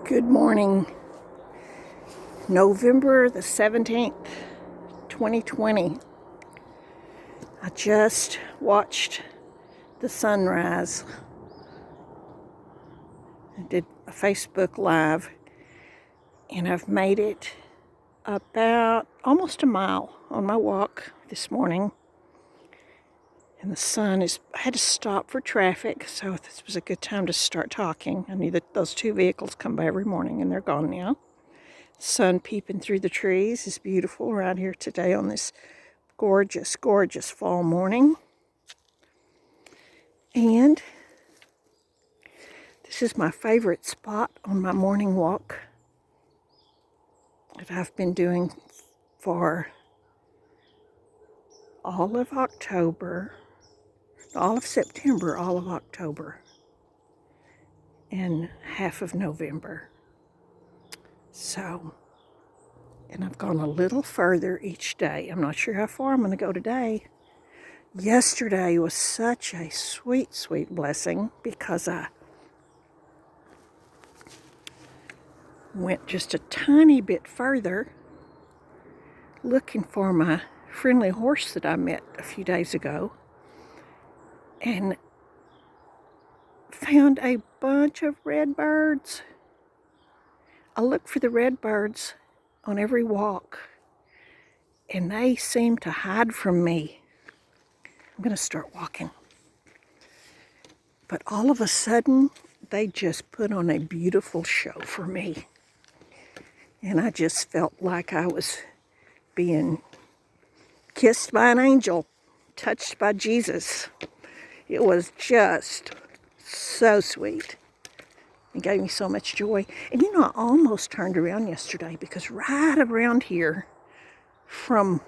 Good morning, November the 17th, 2020. I just watched the sunrise. I did a Facebook Live, and I've made it about almost a mile on my walk this morning. And the sun I had to stop for traffic, so this was a good time to start talking. I knew that those two vehicles come by every morning, and they're gone now. Sun peeping through the trees is beautiful right here today on this gorgeous, gorgeous fall morning. And this is my favorite spot on my morning walk that I've been doing for all of October, all of September, all of October, and half of November. So, and I've gone a little further each day. I'm not sure how far I'm going to go today. Yesterday was such a sweet, sweet blessing because I went just a tiny bit further looking for my friendly horse that I met a few days ago and found a bunch of red birds. I look for the red birds on every walk, and they seem to hide from me. I'm going to start walking. But all of a sudden, they just put on a beautiful show for me. And I just felt like I was being kissed by an angel, touched by Jesus. It was just so sweet. It gave me so much joy. And you know, I almost turned around yesterday because right around here, from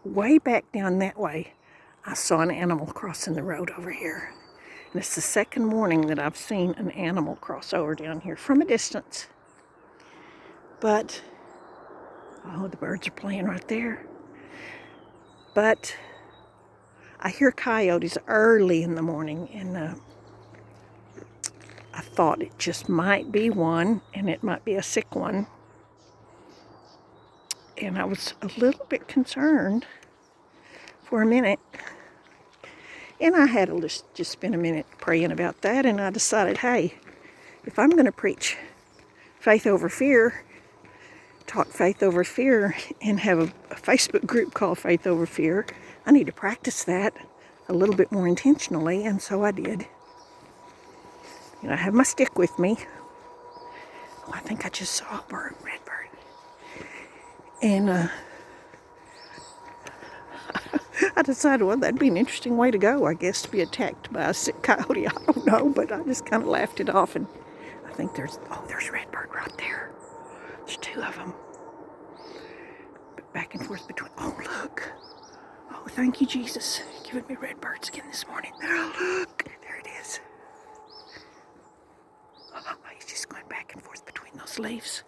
way back down that way, I saw an animal crossing the road over here. And it's the second morning that I've seen an animal cross over down here from a distance. But, oh, the birds are playing right there. But I hear coyotes early in the morning, and I thought it just might be one, and it might be a sick one. And I was a little bit concerned for a minute. And I had to just spend a minute praying about that, and I decided, hey, if I'm going to preach faith over fear, talk faith over fear, and have a Facebook group called Faith Over Fear, I need to practice that a little bit more intentionally, and so I did. And I have my stick with me. Oh, I think I just saw a red bird. And I decided, well, that'd be an interesting way to go, I guess, to be attacked by a sick coyote. I don't know, but I just kind of laughed it off, and I think there's redbird right there. There's two of them. Back and forth between, oh, look. Oh, thank you, Jesus, giving me redbirds again this morning. Oh, look, there it is. Oh, he's just going back and forth between those leaves.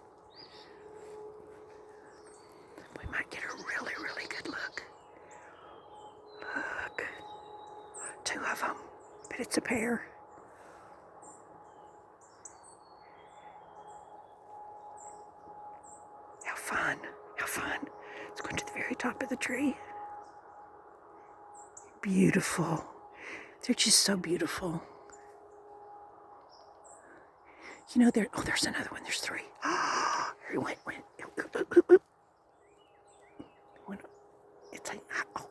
We might get a really, really good look. Look, two of them, but it's a pair. How fun, how fun. Let's go to the very top of the tree. Beautiful. They're just so beautiful. You know, there's another one. There's three. Oh, he went.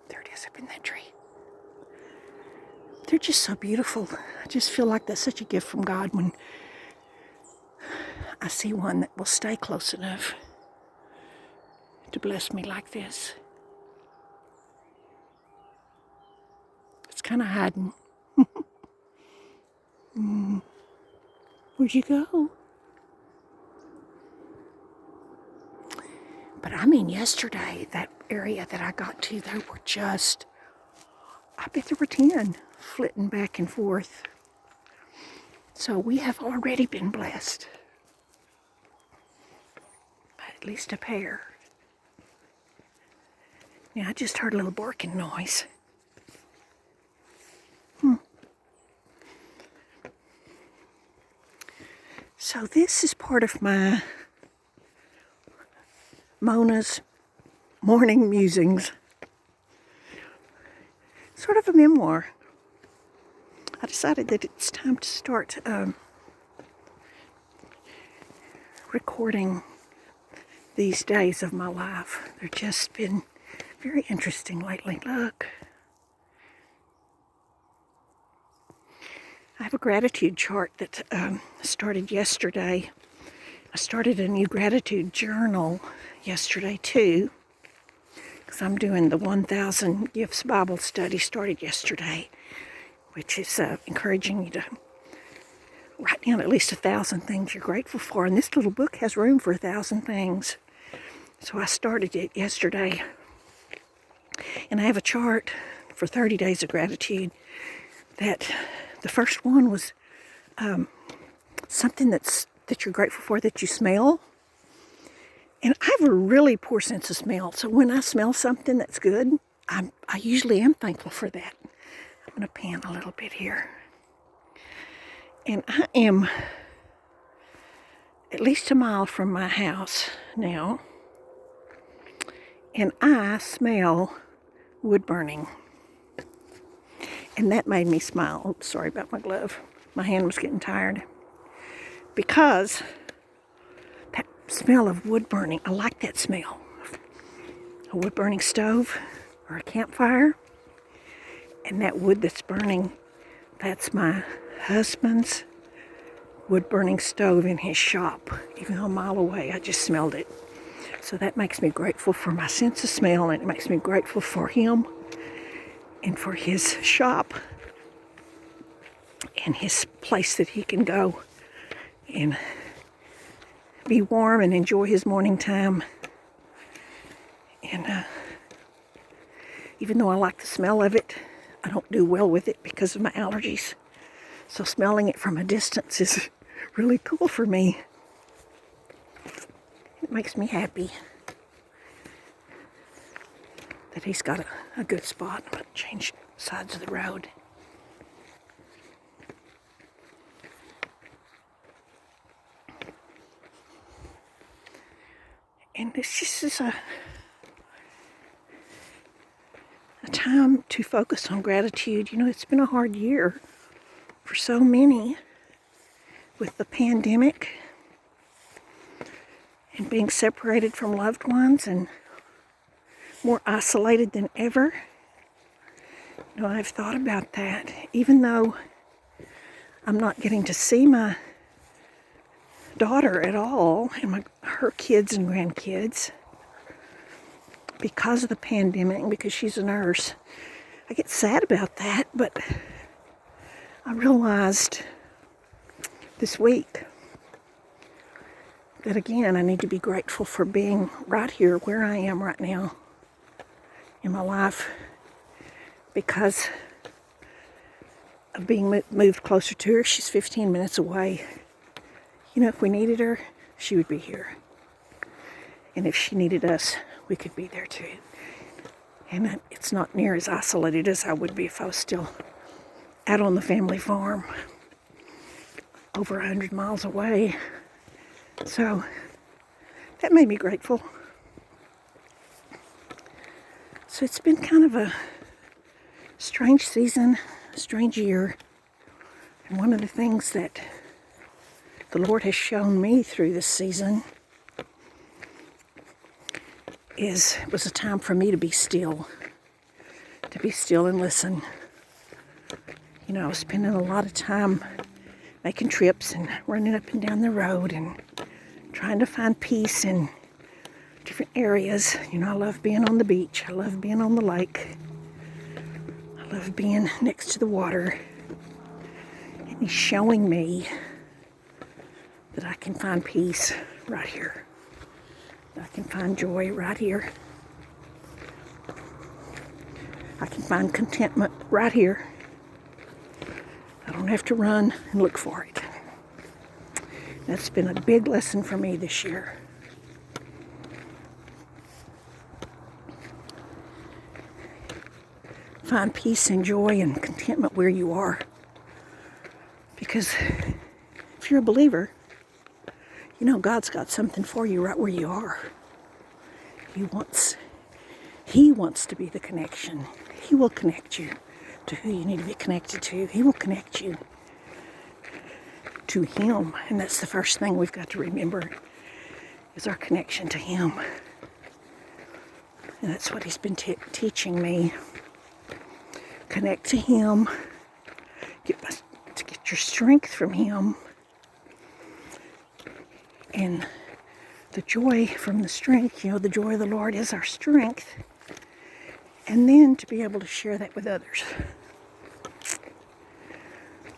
There it is up in that tree. They're just so beautiful. I just feel like that's such a gift from God when I see one that will stay close enough to bless me like this. It's kind of hiding. Where'd you go? But I mean, yesterday, that area that I got to, there were just, I bet there were 10 flitting back and forth. So we have already been blessed. At least a pair. Yeah, I just heard a little barking noise. So this is part of my Mona's morning musings. Sort of a memoir. I decided that it's time to start recording these days of my life. They've just been very interesting lately. Look. I have a gratitude chart that started yesterday. I started a new gratitude journal yesterday too, because I'm doing the 1,000 Gifts Bible study, started yesterday, which is encouraging you to write down at least 1,000 things you're grateful for. And this little book has room for 1,000 things. So I started it yesterday. And I have a chart for 30 days of gratitude that the first one was something that you're grateful for that you smell. And I have a really poor sense of smell. So when I smell something that's good, I usually am thankful for that. I'm going to pan a little bit here. And I am at least a mile from my house now. And I smell wood burning. And that made me smile. Oops, sorry about my glove. My hand was getting tired. Because that smell of wood burning, I like that smell. A wood burning stove or a campfire. And that wood that's burning, that's my husband's wood burning stove in his shop. Even though a mile away, I just smelled it. So that makes me grateful for my sense of smell, and it makes me grateful for him and for his shop and his place that he can go and be warm and enjoy his morning time. And even though I like the smell of it, I don't do well with it because of my allergies. So smelling it from a distance is really cool for me. It makes me happy that he's got a good spot. I'm going to change sides of the road. And this just is a time to focus on gratitude. You know, it's been a hard year for so many with the pandemic and being separated from loved ones and more isolated than ever. You know, I've thought about that. Even though I'm not getting to see my daughter at all and her kids and grandkids because of the pandemic, because she's a nurse, I get sad about that. But I realized this week that, again, I need to be grateful for being right here where I am right now in my life because of being moved closer to her. She's 15 minutes away. You know, if we needed her, she would be here. And if she needed us, we could be there too. And it's not near as isolated as I would be if I was still out on the family farm over 100 miles away. So that made me grateful. So it's been kind of a strange season, a strange year. And one of the things that the Lord has shown me through this season it was a time for me to be still and listen. You know, I was spending a lot of time making trips and running up and down the road and trying to find peace in different areas. You know, I love being on the beach. I love being on the lake. I love being next to the water. And He's showing me that I can find peace right here. That I can find joy right here. I can find contentment right here. I don't have to run and look for it. That's been a big lesson for me this year. Find peace and joy and contentment where you are. Because if you're a believer, You know, God's got something for you right where you are. He wants to be the connection. He will connect you to who you need to be connected to. He will connect you to Him. And that's the first thing we've got to remember, is our connection to Him. And that's what He's been teaching me. Connect to Him. To get your strength from Him. And the joy from the strength, you know, the joy of the Lord is our strength. And then to be able to share that with others.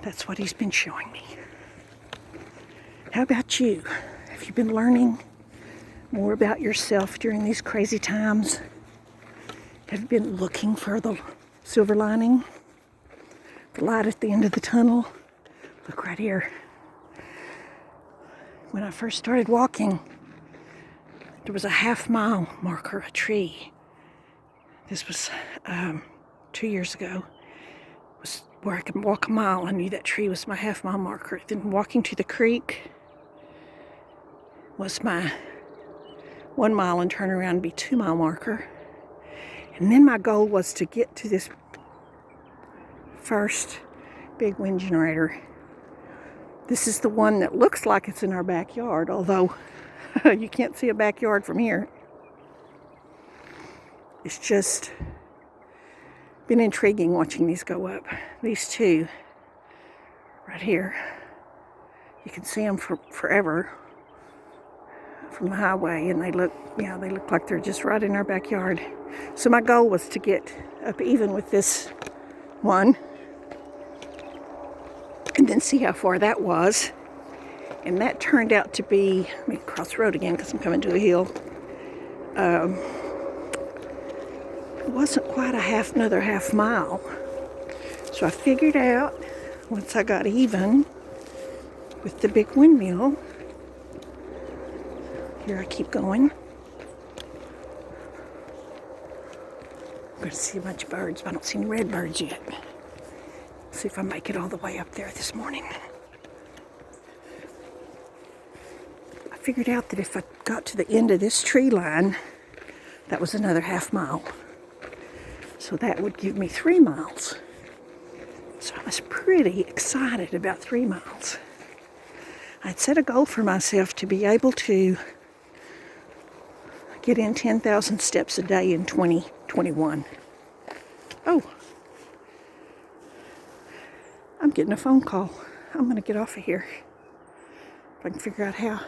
That's what He's been showing me. How about you? Have you been learning more about yourself during these crazy times? Have you been looking for the silver lining? The light at the end of the tunnel? Look right here. When I first started walking, there was a half-mile marker, a tree. This was 2 years ago. It was where I could walk a mile. I knew that tree was my half-mile marker. Then walking to the creek was my 1 mile and turn around and be 2 mile marker. And then my goal was to get to this first big wind generator. This is the one that looks like it's in our backyard, although you can't see a backyard from here. It's just been intriguing watching these go up. These two right here. You can see them forever from the highway, and they look like they're just right in our backyard. So my goal was to get up even with this one, and then see how far that was. And that turned out to be, let me cross the road again because I'm coming to a hill. It wasn't quite another half mile. So I figured out, once I got even with the big windmill, here I keep going. I'm going to see a bunch of birds, but I don't see any red birds yet. See if I make it all the way up there this morning. I figured out that if I got to the end of this tree line, that was another half mile. So that would give me 3 miles. So I was pretty excited about 3 miles. I'd set a goal for myself to be able to get in 10,000 steps a day in 2021. Oh, I'm getting a phone call. I'm going to get off of here. If I can figure out how.